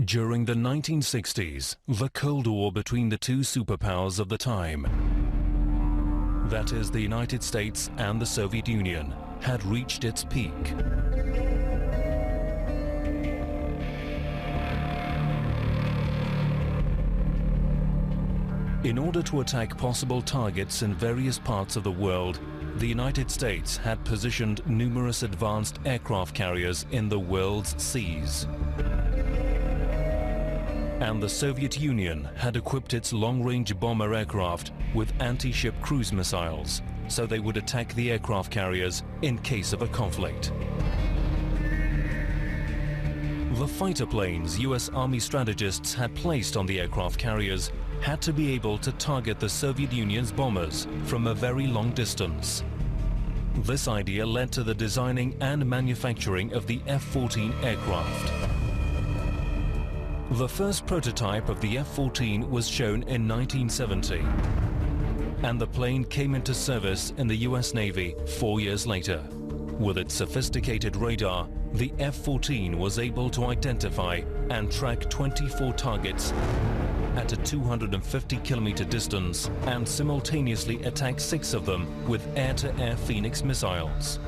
During the 1960s, the Cold War between the two superpowers of the time, that is the United States and the Soviet Union, had reached its peak. In order to attack possible targets in various parts of the world, the United States had positioned numerous advanced aircraft carriers in the world's seas. And the Soviet Union had equipped its long-range bomber aircraft with anti-ship cruise missiles, so they would attack the aircraft carriers in case of a conflict. The fighter planes US Army strategists had placed on the aircraft carriers had to be able to target the Soviet Union's bombers from a very long distance. This idea led to the designing and manufacturing of the F-14 aircraft. The first prototype of the F-14 was shown in 1970, and the plane came into service in the US Navy 4 years later. With its sophisticated radar, the F-14 was able to identify and track 24 targets at a 250-kilometer distance and simultaneously attack 6 of them with air-to-air Phoenix missiles.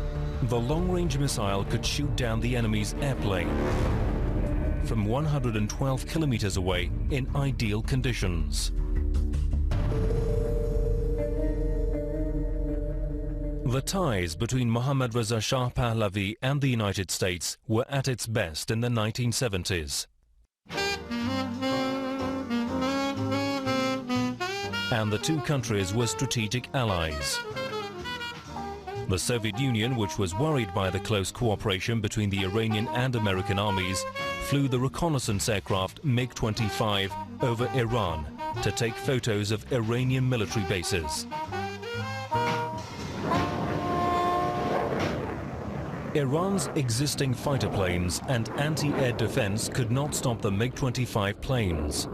The long-range missile could shoot down the enemy's airplane from 112 kilometers away in ideal conditions. The ties between Mohammad Reza Shah Pahlavi and the United States were at its best in the 1970s. And the two countries were strategic allies. The Soviet Union, which was worried by the close cooperation between the Iranian and American armies, flew the reconnaissance aircraft MiG-25 over Iran to take photos of Iranian military bases. Iran's existing fighter planes and anti-air defense could not stop the MiG-25 planes.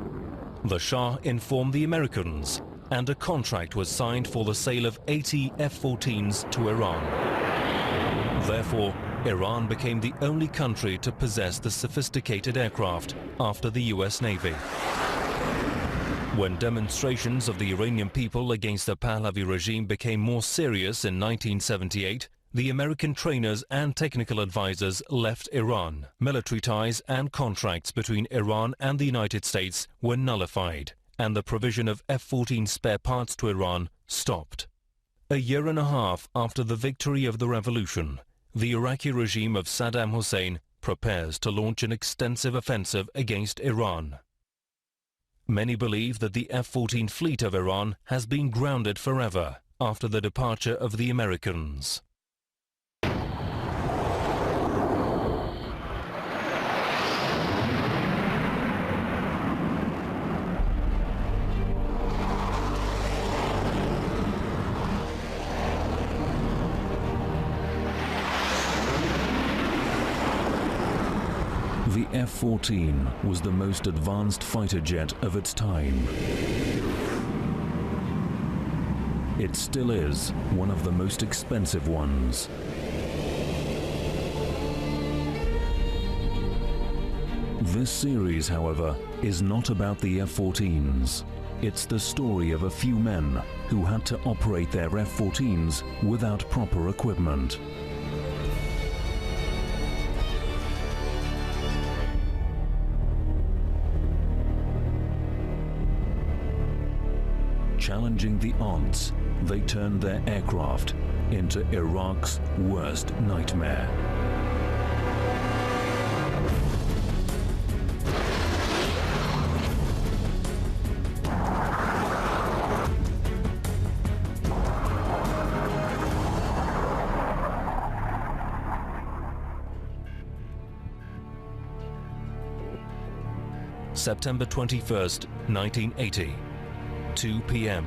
The Shah informed the Americans, and a contract was signed for the sale of 80 F-14s to Iran. Therefore, Iran became the only country to possess the sophisticated aircraft after the US Navy. When demonstrations of the Iranian people against the Pahlavi regime became more serious in 1978, the American trainers and technical advisors left Iran. Military ties and contracts between Iran and the United States were nullified, and the provision of F-14 spare parts to Iran stopped. A year and a half after the victory of the revolution, the Iraqi regime of Saddam Hussein prepares to launch an extensive offensive against Iran. Many believe that the F-14 fleet of Iran has been grounded forever after the departure of the Americans. The F-14 was the most advanced fighter jet of its time. It still is one of the most expensive ones. This series, however, is not about the F-14s. It's the story of a few men who had to operate their F-14s without proper equipment. Challenging the odds, they turned their aircraft into Iraq's worst nightmare. September 21st, 1980. 2 p.m.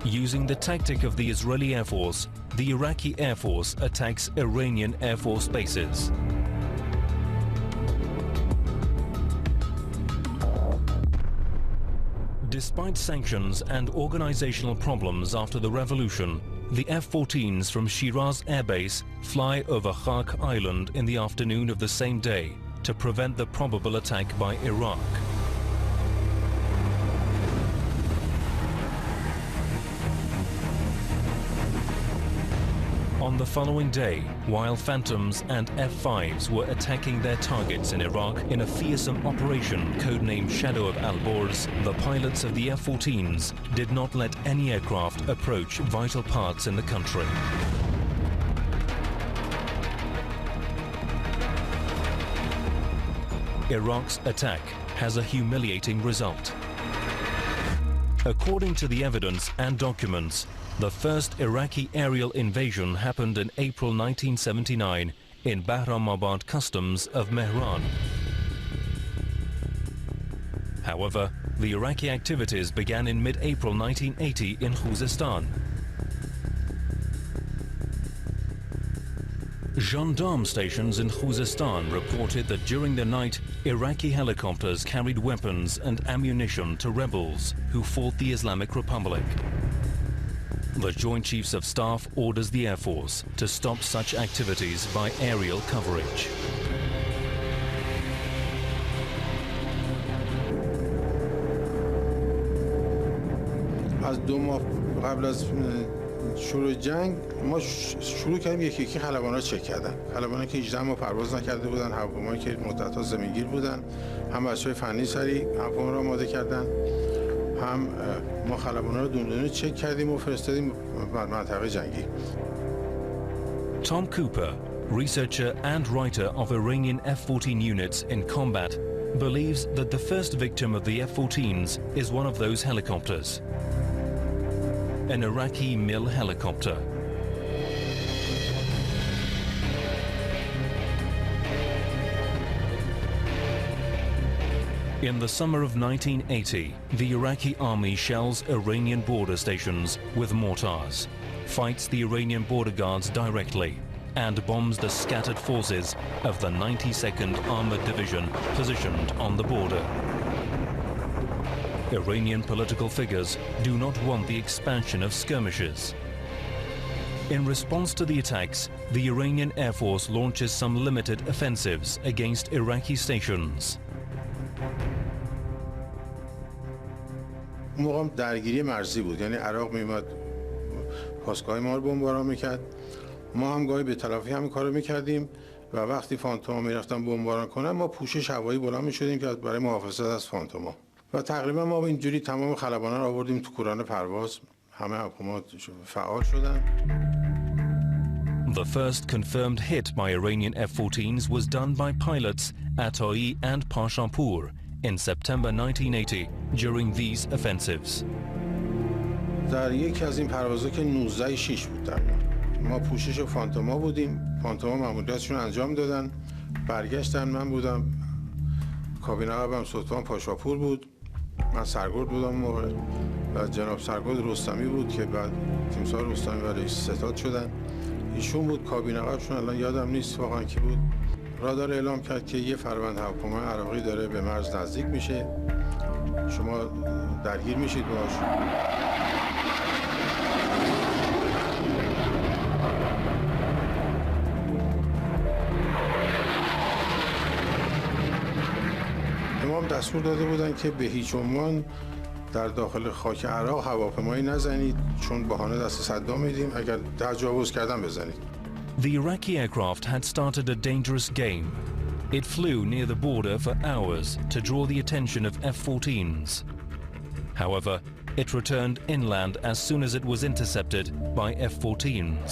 Using the tactic of the Israeli Air Force, the Iraqi Air Force attacks Iranian Air Force bases. Despite sanctions and organizational problems after the revolution, the F-14s from Shiraz Air Base fly over Khak Island in the afternoon of the same day to prevent the probable attack by Iraq. On the following day, while Phantoms and F-5s were attacking their targets in Iraq in a fearsome operation codenamed Shadow of Al-Borz, the pilots of the F-14s did not let any aircraft approach vital parts in the country. Iraq's attack has a humiliating result. According to the evidence and documents, the first Iraqi aerial invasion happened in April 1979 in Bahramabad Customs of Mehran. However, the Iraqi activities began in mid-April 1980 in Khuzestan. Gendarme stations in Khuzestan reported that during the night, Iraqi helicopters carried weapons and ammunition to rebels who fought the Islamic Republic. The Joint Chiefs of Staff orders the Air Force to stop such activities by aerial coverage. از 2 ماه قبل از شروع جنگ ما شروع کردیم یکی خلبانا چک کردن. خلبانا که 18 ماه پرواز نکرده بودن، هواپیمایی که مدت‌ها زمینگیر بودن، هم بچه‌های فنی سری هواپیما را آماده کردن، هم ما خلبانا رو دونه چک کردیم و فرستادیم منطقه جنگی. Tom Cooper, researcher and writer of Iranian F-14 units in combat, believes that the first victim of the F-14s is one of those helicopters. An Iraqi Mil helicopter. In the summer of 1980, the Iraqi army shells Iranian border stations with mortars, fights the Iranian border guards directly, and bombs the scattered forces of the 92nd Armored Division positioned on the border. Iranian political figures do not want the expansion of skirmishes. In response to the attacks, the Iranian Air Force launches some limited offensives against Iraqi stations. اون موقع درگیری مرزی بود، یعنی عراق میومد پاسگاه ما رو بمباران میکرد، ما هم گاهی به تلافی همین کارو میکردیم و وقتی فانتوما میرفتن بمباران کنن ما پوشش هوایی بلند میشدیم که برای محافظت از فانتوما و تقریبا ما اینجوری تمام خلبانا رو آوردیم تو کوران پرواز، همه هواپیما فعال شدن. The first confirmed hit by Iranian F-14s was done by pilots Atai and Pashampur in September 1980 during these offensives. در یکی از این پروازها که 19/6 بود ما پوشش فانتوما بودیم، فانتوما ماموریتشون انجام دادن، برگشتن، من بودم کابین عقبم سلطان پاشاپور بود، من سرگرد بودم موقع و جناب سرگرد رستمی بود که بعد تیمسار رستمی و رئیس ستاد شدن، ایشون بود کابین عقبشون الان یادم نیست واقعا کی بود. رادار اعلام کرد که یه فروند هواپیمای عراقی داره به مرز نزدیک میشه، شما درگیر میشید باش. امام دستور داده بودن که به هیچ عنوان در داخل خاک عراق هواپیمایی نزنید، چون بهانه دست صدام میدیم، اگر تجاوز کردن بزنید. The Iraqi aircraft had started a dangerous game. It flew near the border for hours to draw the attention of F-14s. However, it returned inland as soon as it was intercepted by F-14s.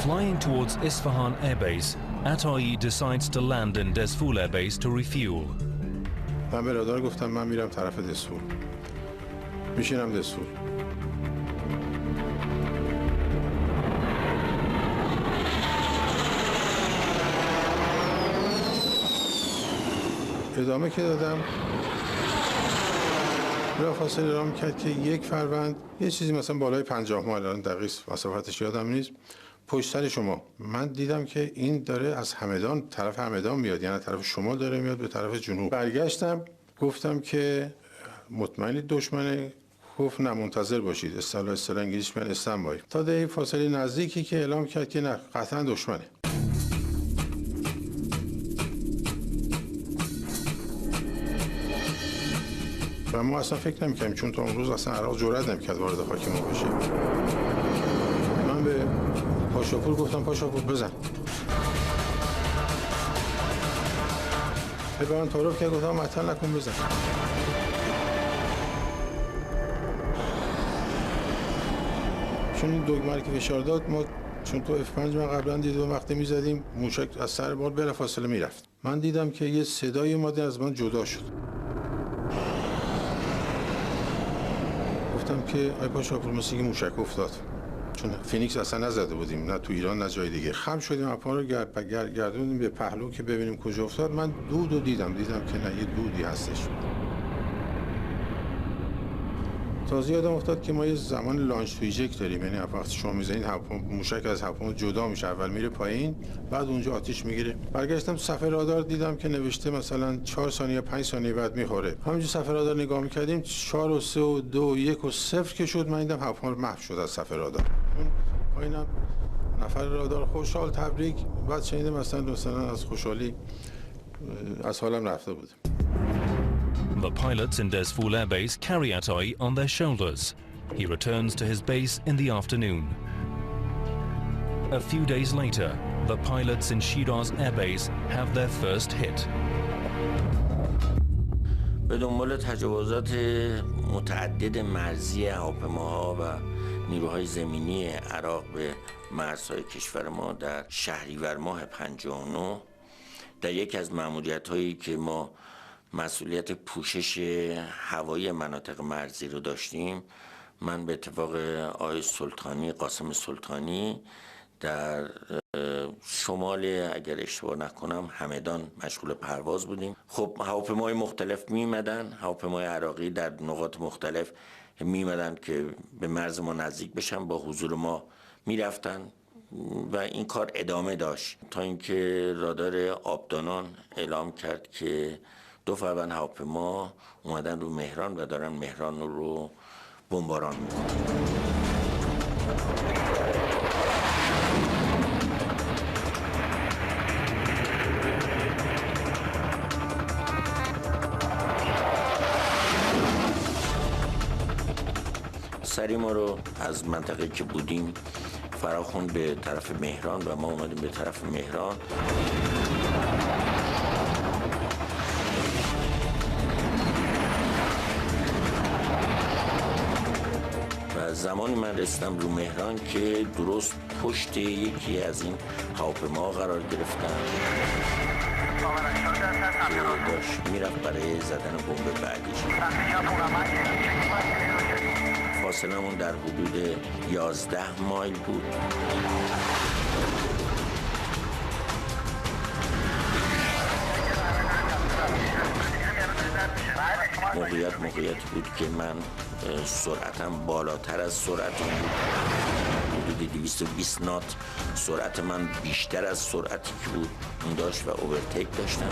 Flying towards Isfahan Air Base, Atai decides to land in Dezful Air Base to refuel. من به رادار گفتم من میرم طرف دزفول، میشینم دزفول. ادامه که دادم بلافاصله اعلام کرد که یک فروند یه چیزی مثلا بالای 50 مایل، الان دقیق مسافتش یادم نیست، پشت سر شما. من دیدم که این داره از همدان، طرف همدان میاد، یعنی طرف شمال داره میاد به طرف جنوب. برگشتم گفتم که مطمئنید دشمنه؟ گفت نه منتظر باشید. اصطلاح انگلیسیش میگن استنبای. تا در فاصله نزدیکی که اعلام کرد که نه قطعا دشمنه. و ما اصلا فکر نمی‌کردیم، چون تا اون روز اصلا عراق جرئت نمی‌کرد وارد خاک ما بشه. من به پاشاپور گفتم پاشاپور بزن. به من تعارف کرد، گفتم معطل نکن بزن. چون این دگمه که فشار داد، ما چون تو F5 من قبلا دیدم وقتی می‌زدیم موشک از سر بال بلافاصله میرفت. من دیدم که یه صدای اومد از من جدا شد. گفتم که آی پاشاپور مثل که موشک افتاد، چون فینیکس اصلا نزده بودیم، نه تو ایران نه جای دیگه. خم شدیم، اپا رو گردوندیم به پهلو که ببینیم کجا افتاد. من دودو دیدم که نه یه دودی هستش. تازه یادم افتاد که ما یه زمان لانچ تو ایجکت داریم، یعنی وقتی شما میزنید موشک از هواپیما جدا میشه، اول میره پایین بعد اونجا آتیش میگیره. برگشتم تو صفحه رادار دیدم که نوشته مثلا 4 ثانیه 5 ثانیه بعد میخوره. همینجوری صفحه رادار نگاه میکردیم 4 و 3 و 2 و 1 و 0 که شد، من دیدم هواپیما محو شد از صفحه رادار. اون پایینم نفر رادار خوشحال تبریک. بعد شنیدم مثلا از خوشحالی از حالم رفته بود. The pilots in Dezful Air Base carry Atay on their shoulders. He returns to his base in the afternoon. A few days later, the pilots in Shiraz Air Base have their first hit. به دنبال تجاوزات متعدد مرزی هواپیماها و نیروهای زمینی عراق به مرزهای کشور ما در شهریور ماه 59 در یکی از مأموریت‌هایی که ما مسئولیت پوشش هوایی مناطق مرزی رو داشتیم، من به اتفاق آقای سلطانی، قاسم سلطانی، در شمال اگر اشتباه نکنم همدان مشغول پرواز بودیم. خب هواپیمای مختلف میمدن، هواپیمای عراقی در نقاط مختلف میمدن که به مرز ما نزدیک بشن، با حضور ما میرفتن و این کار ادامه داشت تا اینکه رادار آبدانان اعلام کرد که 2 فروند هواپیما اومدن رو مهران و دارن مهران رو بمباران میکنن. سری ما رو از منطقه که بودیم فراخوند به طرف مهران و ما اومدیم به طرف مهران. زمانی من رسیدم رو مهران که درست پشت یکی از این هواپیما قرار گرفتم که داشت میرفت برای زدن بمب بعدیش. فاصلمون در حدود 11 مایل بود. موقعیتی بود که من سرعتم بالاتر از سرعت اون بود، حدود 220 نات. سرعت من بیشتر از سرعتی که بود اون داشت و اوورتیک داشتم.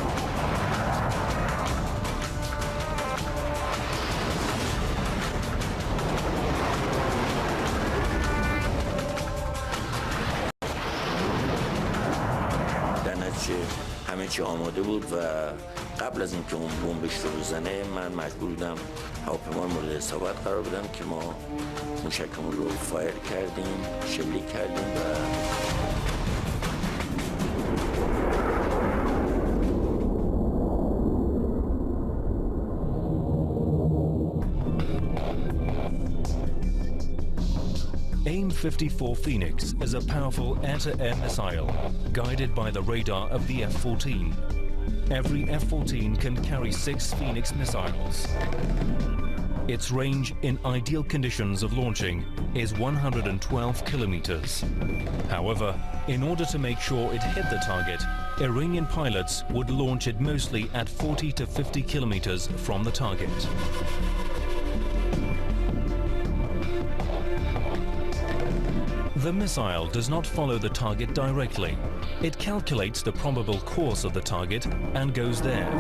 در نتیجه همه چی آماده بود و قبل از اینکه اون بمبش رو بزنه من مجبور بودم هواپیما مورد اصابت قرار بدم که ما موشکمون رو فایر کردیم، شلیک کردیم و AIM-54 Phoenix is a powerful air-to-air missile guided by the radar of the F-14. Every F-14 can carry 6 Phoenix missiles. Its range in ideal conditions of launching is 112 kilometers. However, in order to make sure it hit the target, Iranian pilots would launch it mostly at 40 to 50 kilometers from the target. The missile does not follow the target directly. It calculates the probable course of the target and goes there.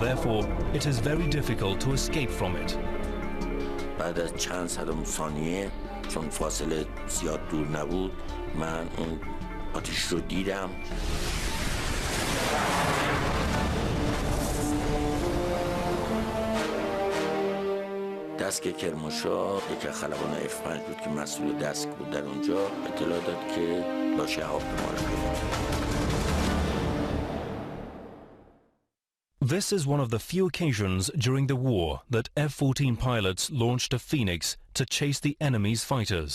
Therefore, it is very difficult to escape from it. بعد از چند صدم ثانیه چون فاصله زیاد دور نبود من اون آتش رو دیدم. دستگاه کرمانشاه یکی از خلبان F5 بود که مسئول دست بود در اونجا اطلاع داد که لاشه هواپیما رو پیدا. This is one of the few occasions during the war that F-14 pilots launched a Phoenix to chase the enemy's fighters.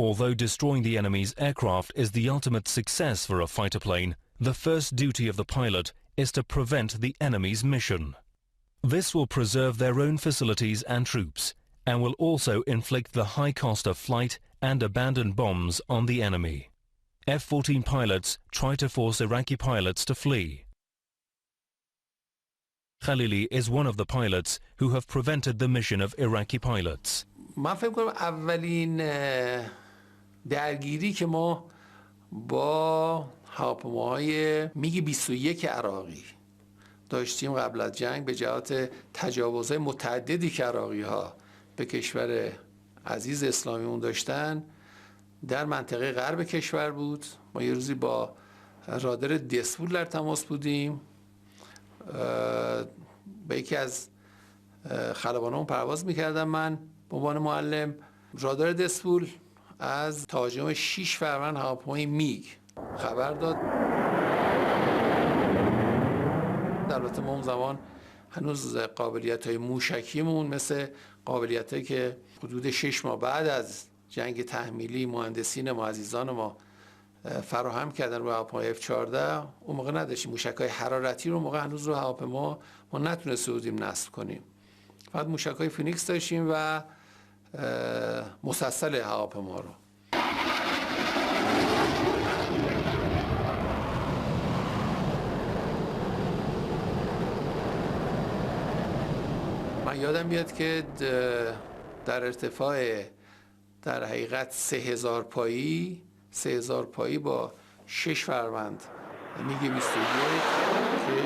Although destroying the enemy's aircraft is the ultimate success for a fighter plane, the first duty of the pilot is to prevent the enemy's mission. This will preserve their own facilities and troops, and will also inflict the high cost of flight and abandon bombs on the enemy. F-14 pilots try to force Iraqi pilots to flee. Khalili is one of the pilots who have prevented the mission of Iraqi pilots. من فکر کنم اولین درگیری که ما با هواپیماهای میگ 21 عراقی داشتیم قبل از جنگ به جهت تجاوزهای متعددی که عراقی‌ها به کشور عزیز اسلامیمون داشتن در منطقه غرب کشور بود. ما یه روزی با رادار دسپول در تماس بودیم. به یکی از خلبانان پرواز میکردم من به عنوان معلم. رادار دسپول از تهاجم 6 فروند هواپیمای میگ خبر داد. البته ما اون زمان هنوز قابلیت‌های موشکیمون مثل قابلیت‌هایی که حدود 6 ماه بعد از جنگ تحمیلی مهندسین ما عزیزان ما فراهم کردن رو هواپیمای F-14 اون موقع نداشتیم. موشک‌های حرارتی رو موقع هنوز رو هواپیما ما نتونسته بودیم نصب کنیم. فقط موشک‌های فینیکس داشتیم و مسلسل هواپیما رو. من یادم میاد که در ارتفاع در حقیقت 3000 پایی با 6 فروند میگ 21 که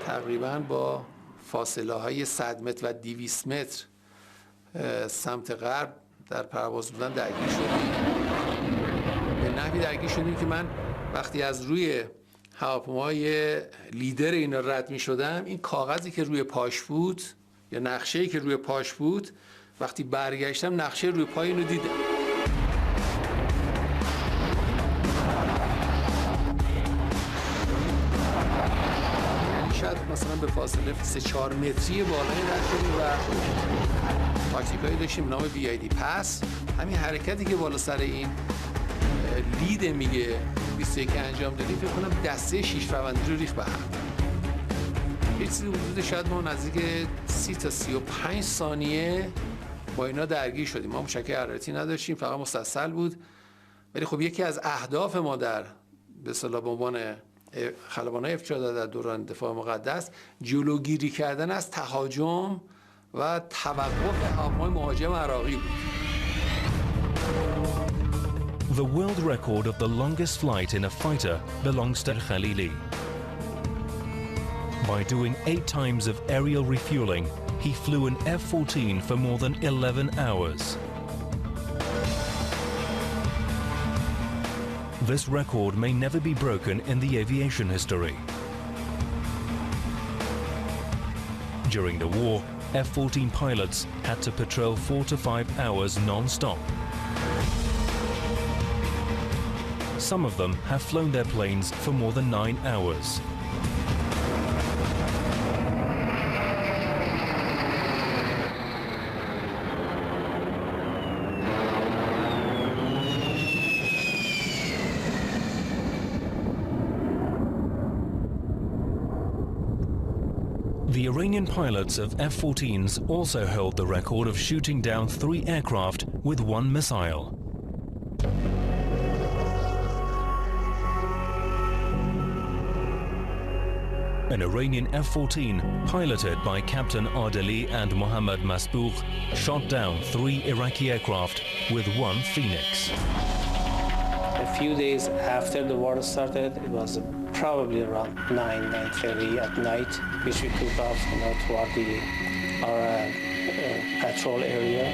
تقریبا با فاصله های 100 متر و 200 متر سمت غرب در پرواز بودن درگیر شدیم. به نحوی درگیر شدیم که من وقتی از روی هواپیمای لیدر اینا رد می شدم این کاغذی که روی پاش بود یا نقشه‌ای که روی پاش بود وقتی برگشتم نقشه روی پای اینو دیدم. شاید مثلا به فاصله 3-4 متری بالای رد شدیم و تاکتیکایی داشتیم نام VID پس. همین حرکتی که بالا سر این لید میگه 21 انجام دادیم فکر کنم دسته 6 فروندی رو ریخت به هم. یه چیزی حدود شاید ما نزدیک 30 تا 35 ثانیه با اینا درگیر شدیم. ما موشک حرارتی نداشتیم، فقط مسلسل بود. ولی خب یکی از اهداف ما در به اصطلاح به عنوان خلبانای F-14 در دوران دفاع مقدس جلوگیری کردن از تهاجم و توقف هواپیمای مهاجم عراقی بود. The world record of the longest flight in a fighter belongs to Khalili. By doing 8 times of aerial refueling, he flew an F-14 for more than 11 hours. This record may never be broken in the aviation history. During the war, F-14 pilots had to patrol 4 to 5 hours non-stop. Some of them have flown their planes for more than 9 hours. The Iranian pilots of F-14s also held the record of shooting down 3 aircraft with 1 missile. an Iranian F-14 piloted by Captain Adeli and Mohammad Masbough shot down 3 Iraqi aircraft with 1 Phoenix. A few days after the war started, it was probably around 9:30 at night, which we took off, toward our patrol area.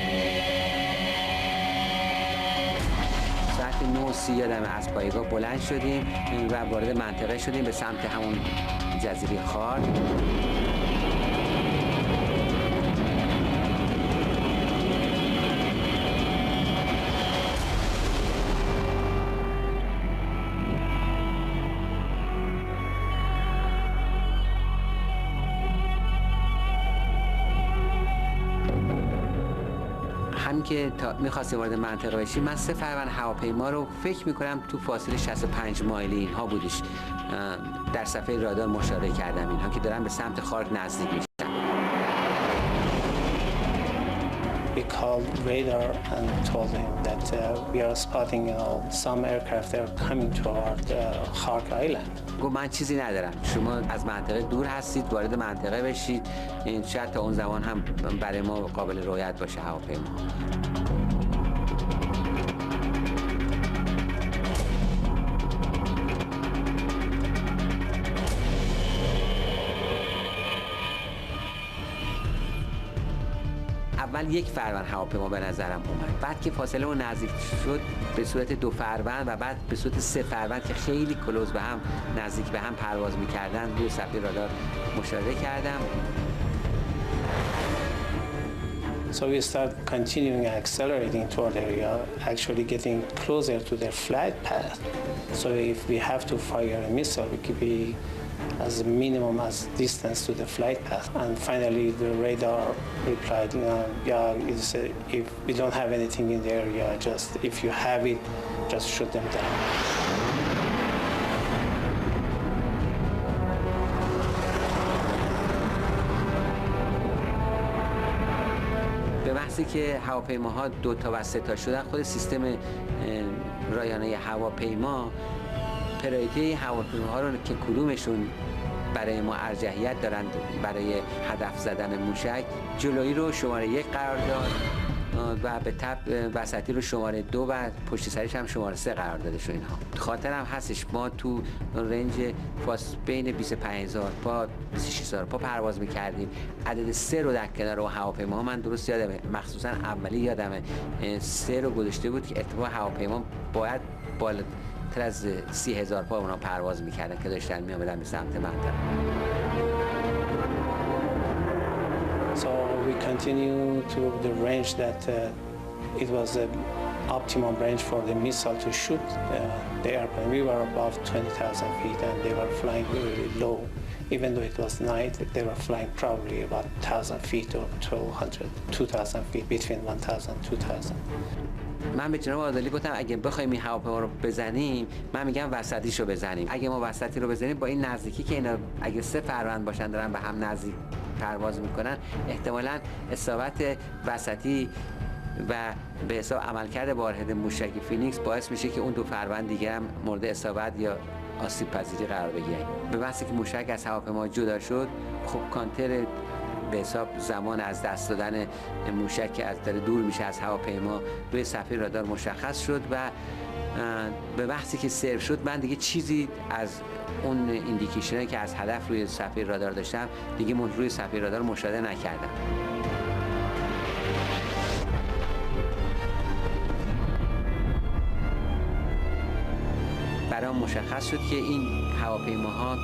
ساعت 9:30 یادم از پایگاه بلند شدیم و وارد منطقه شدیم به سمت همون جزیره خارج. همین که می‌خواستیم وارد منطقه بشیم، من 3 فروند هواپیما رو فکر می‌کنم تو فاصله 65 مایلی اینها بودش در صفحه رادار مشاهده کردم، اینها که دارن به سمت خارج نزدیک میشن. We called radar and told him that we are spotting some aircraft that are coming toward Khark Island. گفت من چیزی ندارم، شما از منطقه دور هستید، وارد منطقه بشید، شاید تا اون زمان هم برای ما قابل رؤیت باشه هواپیما. اول 1 فروند هواپیما به نظرم اومد، بعد که فاصله اون نزدیک شد به صورت 2 فروند و بعد به صورت 3 فروند که خیلی کلوز به هم نزدیک به هم پرواز می‌کردن روی صفحه رادار مشاهده کردم. So we start continuing accelerating toward the area, actually getting closer to their flight path. So if we have to fire a missile, we could be as minimum as distance to the flight path. And finally, the radar replied, if we don't have anything in the area, just if you have it, just shoot them down. به محضی که هواپیماها 2 تا و 3 تا شدن، خود سیستم رایانه هواپیما پرایورتی هواپیماها رو که کدومشون برای ما ارجحیت دارند برای هدف زدن موشک، جلویی رو شماره 1 قرار داد و به تبع وسطی رو شماره 2 و پشت سرش هم شماره 3 قرار داده شد. اینها خاطرم هستش ما تو رنج بین 25000 پا 26000 پا پرواز می‌کردیم. عدد 3 رو در کنار اون هواپیما من درست یادمه، مخصوصا اولی یادمه 3 رو گذاشته بود که ارتفاع هواپیما باید بالاتر از 30000 پا اونا پرواز می‌کردن که داشتن می‌آمدن به سمت منطقه. So we continue to the range that it was the optimum range for the missile to shoot the airplane. We were above 20,000 feet and they were flying really low. Even though it was night, they were flying probably about 1,000 feet or 1,200, 2,000 feet, between 1,000 and 2,000. من به جناب آدلی گفتم اگه بخوایم این هواپیما رو بزنیم، من میگم وسطیشو بزنیم. اگه ما وسطی رو بزنیم با این نزدیکی که اینا اگه 3 فروند باشن دارن به هم نزدیک پرواز میکنن، احتمالاً اصابت وسطی و به حساب عملکرد وارد موشک فینیکس باعث میشه که اون 2 فروند دیگه هم مورد اصابت یا آسیب پذیری قرار بگیرن. به واسه که موشک از هواپیما جدا شد، خب کانتر به حساب زمان از دست دادن موشک که از داره دور میشه از هواپیما روی صفحه رادار مشخص شد و به وقتی که سرو شد من دیگه چیزی از اون ایندیکیشنی که از هدف روی صفحه رادار داشتم دیگه روی صفحه رادار مشاهده نکردم. برام مشخص شد که این هواپیماها،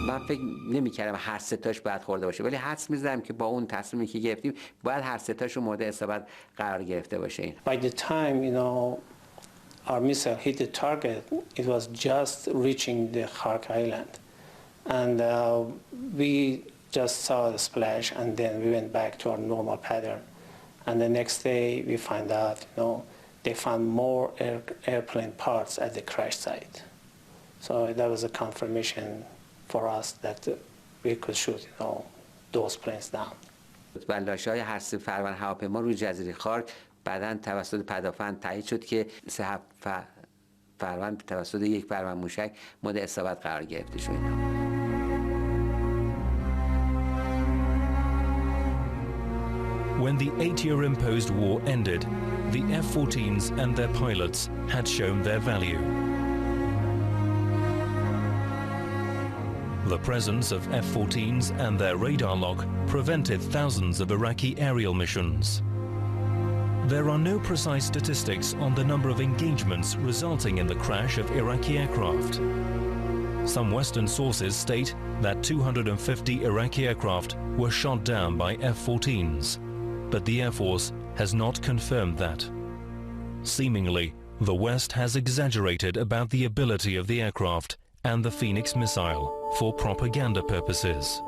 من فکر نمی‌کردم هر 3 تاش باید خورده باشه، ولی حدس می‌زدم که با اون تصمیمی که گرفتیم باید هر 3 تاشون مورد اصابت قرار گرفته باشه. By the time our missile hit the target, it was just reaching the Khark Island, and we just saw the splash, and then we went back to our normal pattern. And the next day, we find out, they found more airplane parts at the crash site. So that was a confirmation for us that we could shoot, those planes down. لاشه‌های هر 3 فروند هواپیما روی جزیره خارک بعداً توسط پدافند تایید شد که 3 فروند توسط 1 فروند موشک مورد اصابت قرار گرفته شد. When the 8-year imposed war ended, the F-14s and their pilots had shown their value. The presence of F-14s and their radar lock prevented thousands of Iraqi aerial missions. There are no precise statistics on the number of engagements resulting in the crash of Iraqi aircraft. Some Western sources state that 250 Iraqi aircraft were shot down by F-14s, but the Air Force has not confirmed that. Seemingly, the West has exaggerated about the ability of the aircraft and the Phoenix missile for propaganda purposes.